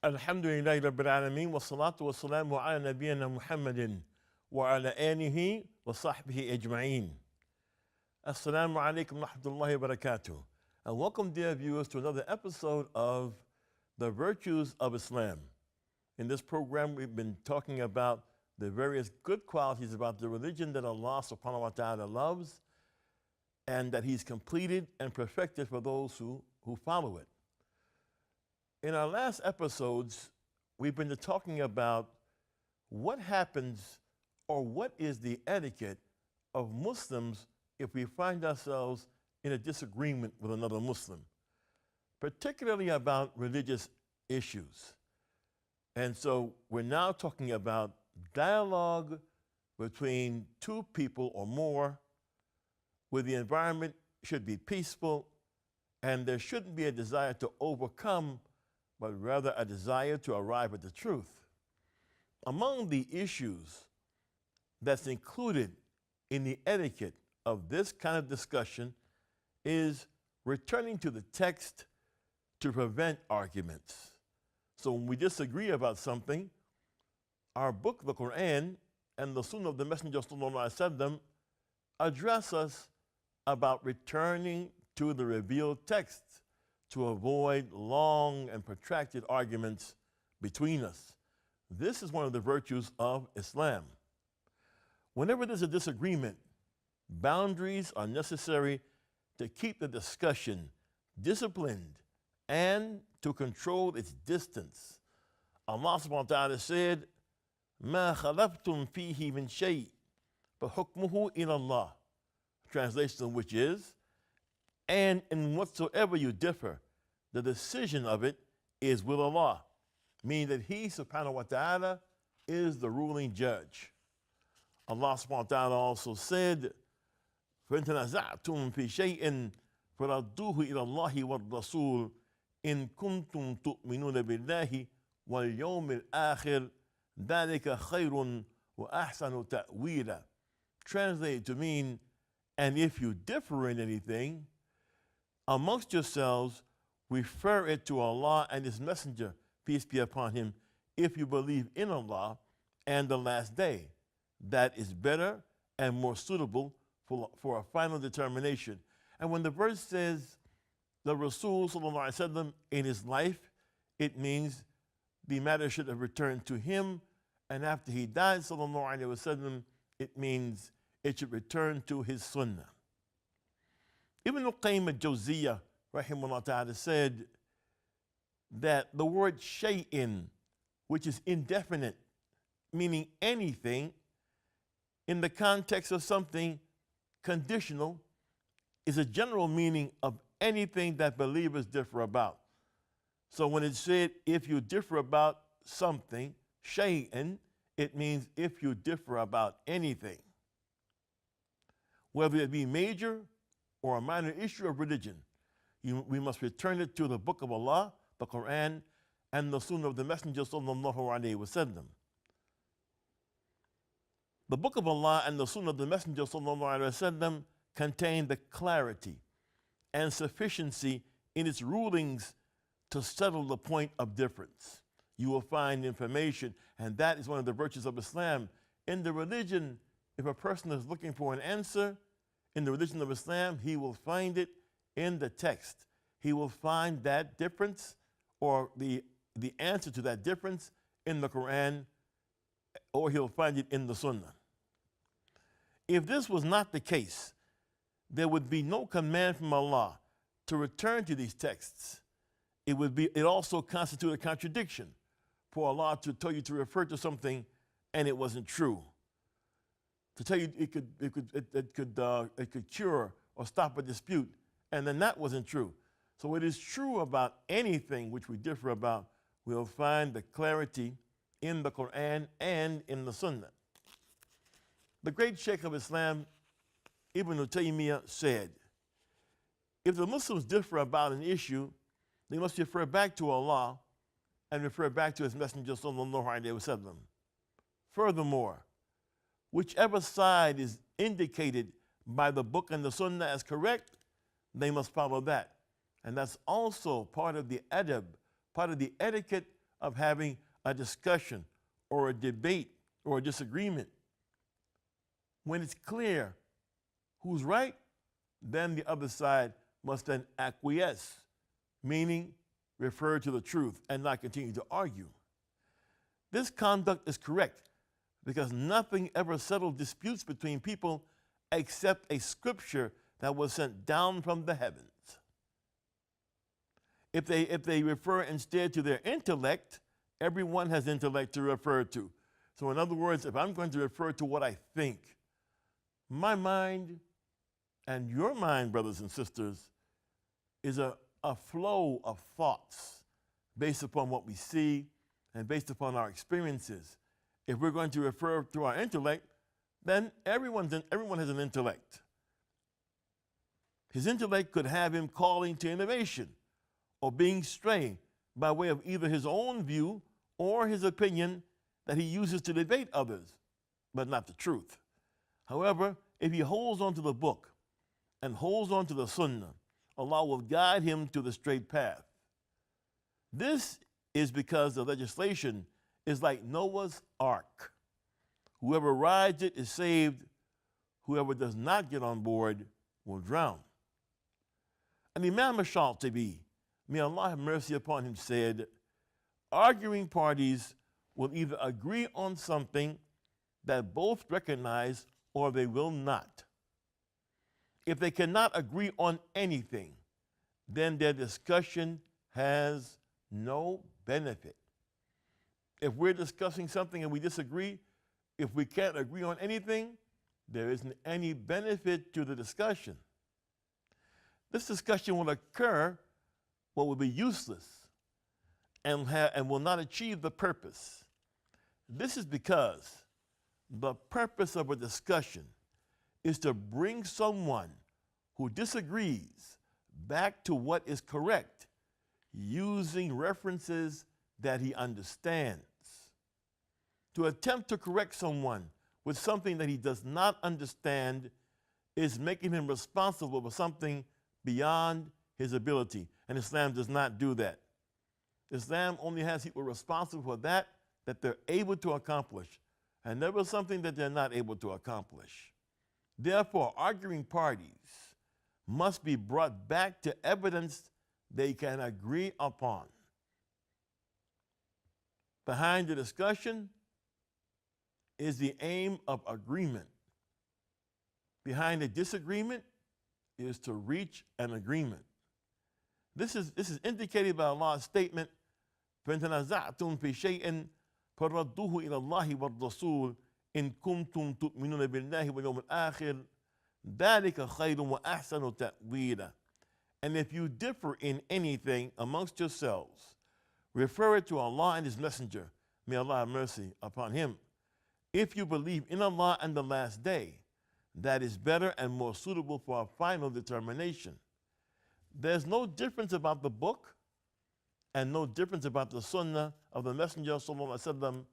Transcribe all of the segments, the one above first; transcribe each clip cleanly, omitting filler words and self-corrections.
الحمد لله رب العالمين والصلاة والسلام على نبينا محمد وعلى آله وصحبه أجمعين. Assalamu alaikum wa rahmatullahi wa barakatuh. And welcome, dear viewers, to another episode of The Virtues of Islam. In this program, we've been talking about the various good qualities about the religion that Allah subhanahu wa ta'ala loves and that He's completed and perfected for those who follow it. In our last episodes, we've been talking about what happens or what is the etiquette of Muslims if we find ourselves in a disagreement with another Muslim, particularly about religious issues. And so we're now talking about dialogue between two people or more, where the environment should be peaceful and there shouldn't be a desire to overcome, but rather a desire to arrive at the truth. Among the issues that's included in the etiquette of this kind of discussion is returning to the text to prevent arguments. So when we disagree about something, our book, the Quran, and the Sunnah of the Messenger sallallahu alaihi wasallam address us about returning to the revealed text to avoid long and protracted arguments between us. This is one of the virtues of Islam. Whenever there's a disagreement, boundaries are necessary to keep the discussion disciplined and to control its distance. Allah subhanahu wa ta'ala said, مَا خَلَفْتُمْ فِيهِ مِنْ شَيْءٍ فَحُكْمُهُ إِلَى اللَّهِ. Translation which is, and in whatsoever you differ, the decision of it is with Allah, meaning that He, subhanahu wa ta'ala, is the ruling judge. Allah subhanahu wa ta'ala also said, فَإِن تَنَازَعْتُمْ فِي شَيْءٍ فَرَدُّوهُ إِلَى اللَّهِ وَالرَّسُولِ إِن كُنتُمْ تُؤْمِنُونَ بِاللَّهِ وَالْيَوْمِ الْآخِرِ ذَلِكَ خَيْرٌ وَأَحْسَنُ تَأْوِيلًا. Translated to mean, and if you differ in anything, amongst yourselves, refer it to Allah and His Messenger, peace be upon him, if you believe in Allah and the last day. That is better and more suitable for a final determination. And when the verse says the Rasul sallallahu alaihi wasallam in his life, it means the matter should have returned to him, and after he died sallallahu alaihi wasallam, it means it should return to his sunnah. Ibn al-Qayyim al-Jawziyah, rahimahullah ta'ala, said that the word shay'in, which is indefinite, meaning anything, in the context of something conditional, is a general meaning of anything that believers differ about. So when it said, if you differ about something, shay'in, it means if you differ about anything. Whether it be major or a minor issue of religion, we must return it to the Book of Allah, the Quran, and the Sunnah of the Messenger sallallahu alaihi wasallam. The Book of Allah and the Sunnah of the Messenger sallallahu alaihi wasallam contain the clarity and sufficiency in its rulings to settle the point of difference. You will find information, and that is one of the virtues of Islam. In the religion, if a person is looking for an answer in the religion of Islam, he will find it in the text. He will find that difference or the answer to that difference in the Quran, or he'll find it in the Sunnah. If this was not the case, there would be no command from Allah to return to these texts. It also constitute a contradiction for Allah to tell you to refer to something and it wasn't true. To tell you it could cure or stop a dispute, and then that wasn't true. So what is true about anything which we differ about, we'll find the clarity in the Quran and in the Sunnah. The great Sheikh of Islam, Ibn Taymiyyah, said, if the Muslims differ about an issue, they must refer back to Allah and refer back to His Messenger sallallahu alaihi wasallam. Furthermore, whichever side is indicated by the book and the Sunnah as correct, they must follow that. And that's also part of the adab, part of the etiquette of having a discussion or a debate or a disagreement. When it's clear who's right, then the other side must then acquiesce, meaning refer to the truth and not continue to argue. This conduct is correct because nothing ever settled disputes between people except a scripture that was sent down from the heavens. If they refer instead to their intellect, everyone has intellect to refer to. So in other words, if I'm going to refer to what I think, my mind and your mind, brothers and sisters, is a flow of thoughts based upon what we see and based upon our experiences. If we're going to refer to our intellect, then everyone has an intellect. His intellect could have him calling to innovation or being stray by way of either his own view or his opinion that he uses to debate others, but not the truth. However, if he holds on to the book and holds on to the sunnah, Allah will guide him to the straight path. This is because the legislation is like Noah's ark. Whoever rides it is saved. Whoever does not get on board will drown. And Imam Sharjah, may Allah have mercy upon him, said, arguing parties will either agree on something that both recognize or they will not. If they cannot agree on anything, then their discussion has no benefit. If we're discussing something and we disagree, if we can't agree on anything, there isn't any benefit to the discussion. This discussion will occur, but will be useless and will not achieve the purpose. This is because the purpose of a discussion is to bring someone who disagrees back to what is correct using references that he understands. To attempt to correct someone with something that he does not understand is making him responsible for something beyond his ability. And Islam does not do that. Islam only has people responsible for that they're able to accomplish, and never something that they're not able to accomplish. Therefore, arguing parties must be brought back to evidence they can agree upon. Behind the discussion is the aim of agreement. Behind the disagreement is to reach an agreement. This is indicated by Allah's statement, فَإِن تَنَازَعْتُمْ فِي شَيْءٍ فَرَدُّوهُ إِلَى اللَّهِ وَالرَّسُولِ إِن كُنتُمْ تُؤْمِنُونَ بِاللَّهِ وَالْيَوْمِ الْآخِرِ ذَلِكَ خَيْرٌ وَأَحْسَنُ تَأْوِيلًا. And if you differ in anything amongst yourselves, refer it to Allah and His Messenger. May Allah have mercy upon him. If you believe in Allah and the last day, that is better and more suitable for a final determination. There's no difference about the book and no difference about the sunnah of the Messenger ﷺ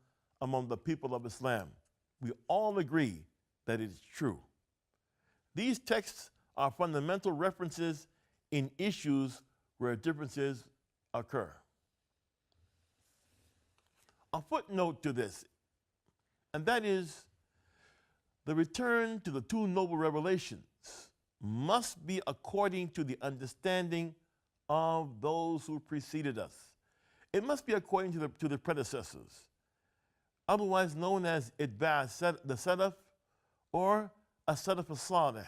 among the people of Islam. We all agree that it is true. These texts are fundamental references in issues where differences occur. A footnote to this, and that is the return to the two noble revelations must be according to the understanding of those who preceded us. It must be according to the predecessors, otherwise known as the Salaf or a Salaf al-Salih,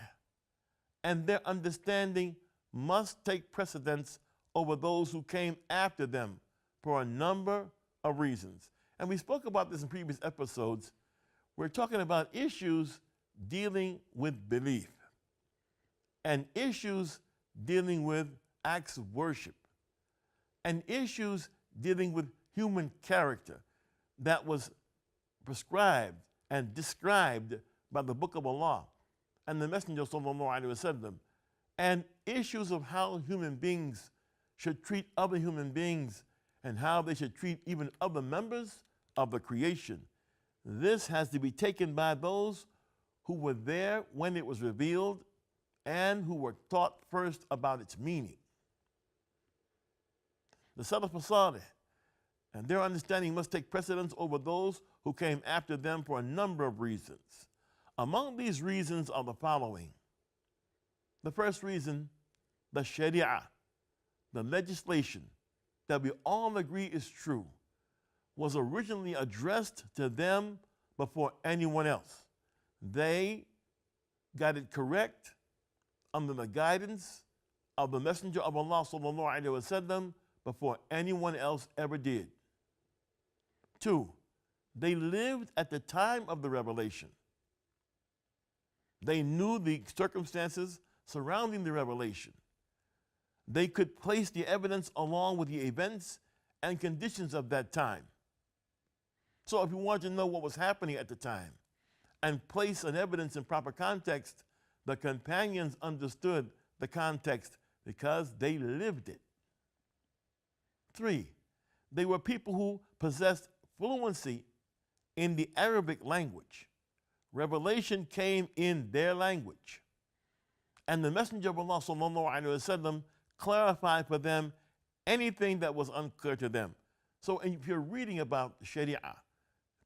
and their understanding must take precedence over those who came after them for a number of reasons. And we spoke about this in previous episodes. We're talking about issues dealing with belief and issues dealing with acts of worship and issues dealing with human character that was prescribed and described by the Book of Allah and the Messenger ﷺ, and issues of how human beings should treat other human beings and how they should treat even other members of the creation. This has to be taken by those who were there when it was revealed and who were taught first about its meaning. The Salaf al-Salih, And their understanding must take precedence over those who came after them for a number of reasons. Among these reasons are the following. The first reason, the Sharia, the legislation that we all agree is true, was originally addressed to them before anyone else. They got it correct under the guidance of the Messenger of Allah sallallahu alaihi wasallam before anyone else ever did. 2, they lived at the time of the revelation. They knew the circumstances surrounding the revelation. They could place the evidence along with the events and conditions of that time. So if you wanted to know what was happening at the time and place an evidence in proper context, the companions understood the context because they lived it. 3, they were people who possessed fluency in the Arabic language. Revelation came in their language. And the Messenger of Allah sallallahu alaihi wasallam clarified for them anything that was unclear to them. So if you're reading about Sharia,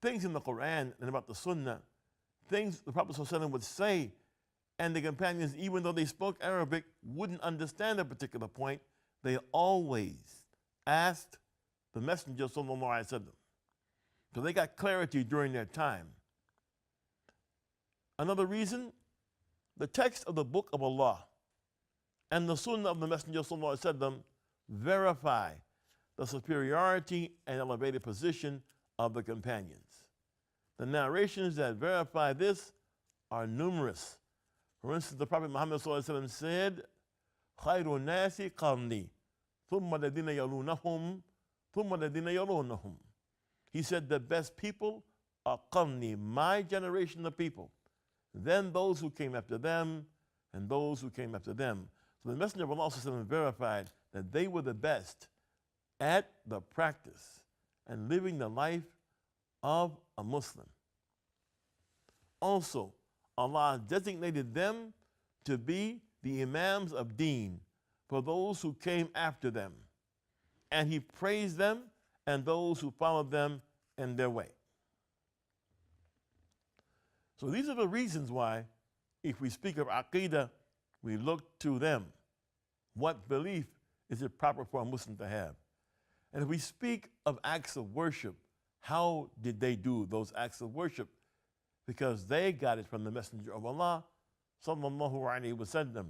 things in the Quran and about the Sunnah, things the Prophet sallallahu alaihi wasallam would say, and the companions, even though they spoke Arabic, wouldn't understand a particular point, they always asked the Messenger sallallahu alaihi wasallam. So they got clarity during their time. Another reason, the text of the Book of Allah and the Sunnah of the Messenger sallallahu alaihi wasallam verify the superiority and elevated position of the companions. The narrations that verify this are numerous. For instance, the Prophet Muhammad sallallahu alaihi wasallam said, خَيْرُ النَّاسِ قَرْنِي ثُمَّ الَّذِينَ يَلُونَهُمْ ثُمَّ الَّذِينَ يَلُونَهُمْ. He said, the best people are qarni, my generation of people. Then those who came after them, and those who came after them. So the Messenger of Allah verified that they were the best at the practice and living the life of a Muslim. Also, Allah designated them to be the Imams of Deen for those who came after them. And He praised them and those who followed them in their way. So these are the reasons why, if we speak of Aqidah, we look to them. What belief is it proper for a Muslim to have? And if we speak of acts of worship, how did they do those acts of worship? Because they got it from the Messenger of Allah, sallallahu alaihi wasallam.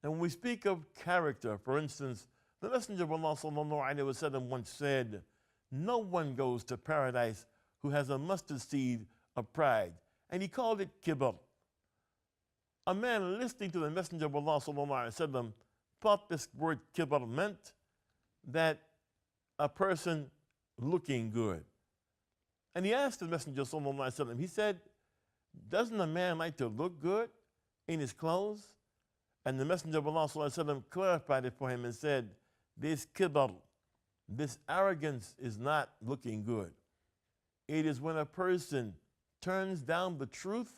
And when we speak of character, for instance, the Messenger of Allah, sallallahu alaihi wasallam, once said, no one goes to paradise who has a mustard seed of pride. And He called it kibr. A man listening to the Messenger of Allah sallallahu alaihi wasallam thought this word kibr meant that a person looking good. And he asked the Messenger sallallahu alaihi wasallam, he said, doesn't a man like to look good in his clothes? And the Messenger of Allah sallallahu alaihi wasallam clarified it for him and said, this kibr, this arrogance is not looking good. It is when a person turns down the truth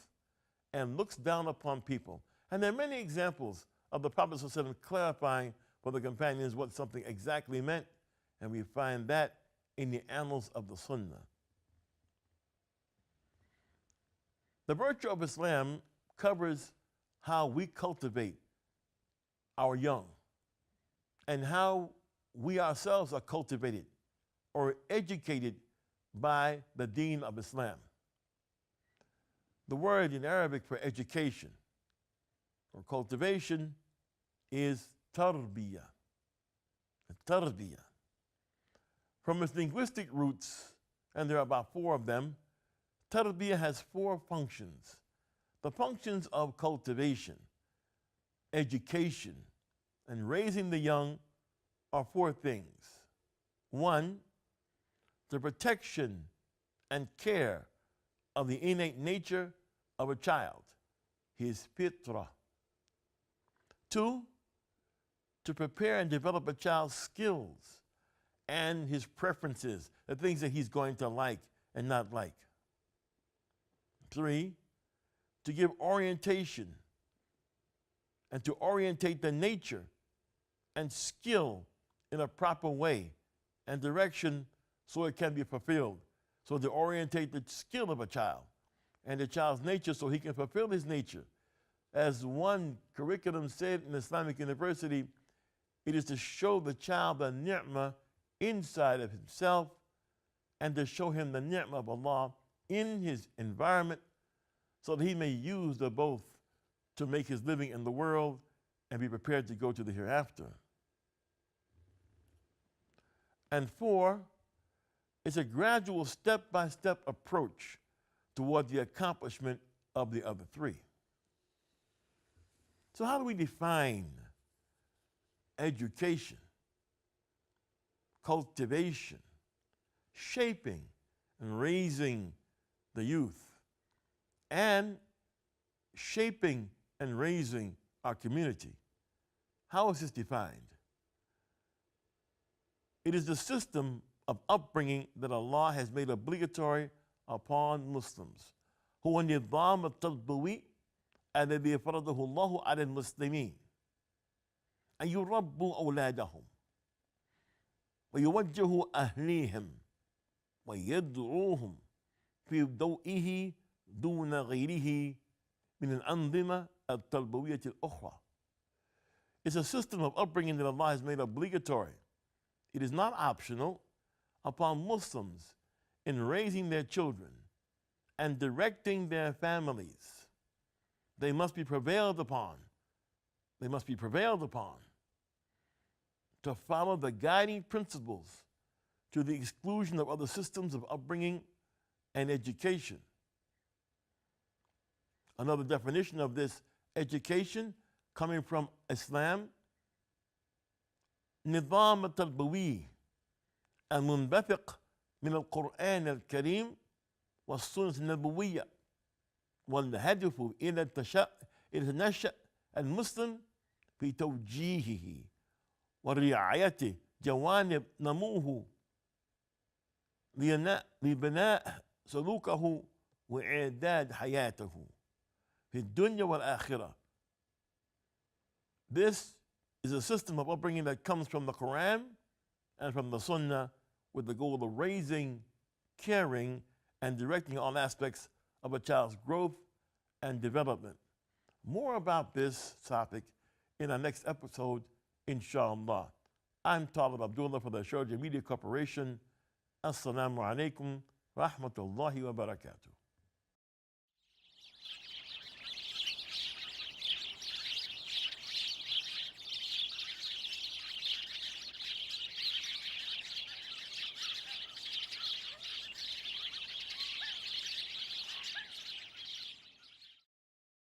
and looks down upon people. And there are many examples of the Prophet ﷺ clarifying for the companions what something exactly meant, and we find that in the annals of the Sunnah. The virtue of Islam covers how we cultivate our young and how we ourselves are cultivated or educated by the deen of Islam. The word in Arabic for education or cultivation is tarbiyah. Tarbiyah. From its linguistic roots, and there are about 4 of them, tarbiyah has 4 functions. The functions of cultivation, education, and raising the young are 4 things. 1, the protection and care of the innate nature of a child, his fitrah. 2, to prepare and develop a child's skills and his preferences, the things that he's going to like and not like. 3, to give orientation and to orientate the nature and skill in a proper way and direction so it can be fulfilled. So to orientate the skill of a child and the child's nature so he can fulfill his nature. As one curriculum said in Islamic University, it is to show the child the ni'mah inside of himself and to show him the ni'mah of Allah in his environment so that he may use the both to make his living in the world and be prepared to go to the hereafter. And 4, it's a gradual step-by-step approach toward the accomplishment of the other 3. So how do we define education, cultivation, shaping and raising the youth, and shaping and raising our community? How is this defined? It is the system of upbringing that Allah has made obligatory upon Muslims. هو النظام التربوي الذي فرضه الله على المسلمين أن يربوا أولادهم ويوجهوا أهليهم ويدعوهم في ضوئه دون غيره من الأنظمة التربوية الأخرى. It's a system of upbringing that Allah has made obligatory. It is not optional upon Muslims in raising their children and directing their families. They must be prevailed upon. They must be prevailed upon to follow the guiding principles to the exclusion of other systems of upbringing and education. Another definition of this education coming from Islam: نظام التربوي المنبثق من القرآن الكريم والسنة النبوية والهدف إلى النشأ المسلم في توجيهه ورعاية جوانب نموه لبناء سلوكه وإعداد حياته في الدنيا والآخرة. This is a system of upbringing that comes from the Quran and from the Sunnah with the goal of raising, caring, and directing all aspects of a child's growth and development. More about this topic in our next episode, inshallah. I'm Talib Abdullah for the Sharjah Media Corporation. Assalamu alaikum wa rahmatullahi wa barakatuh.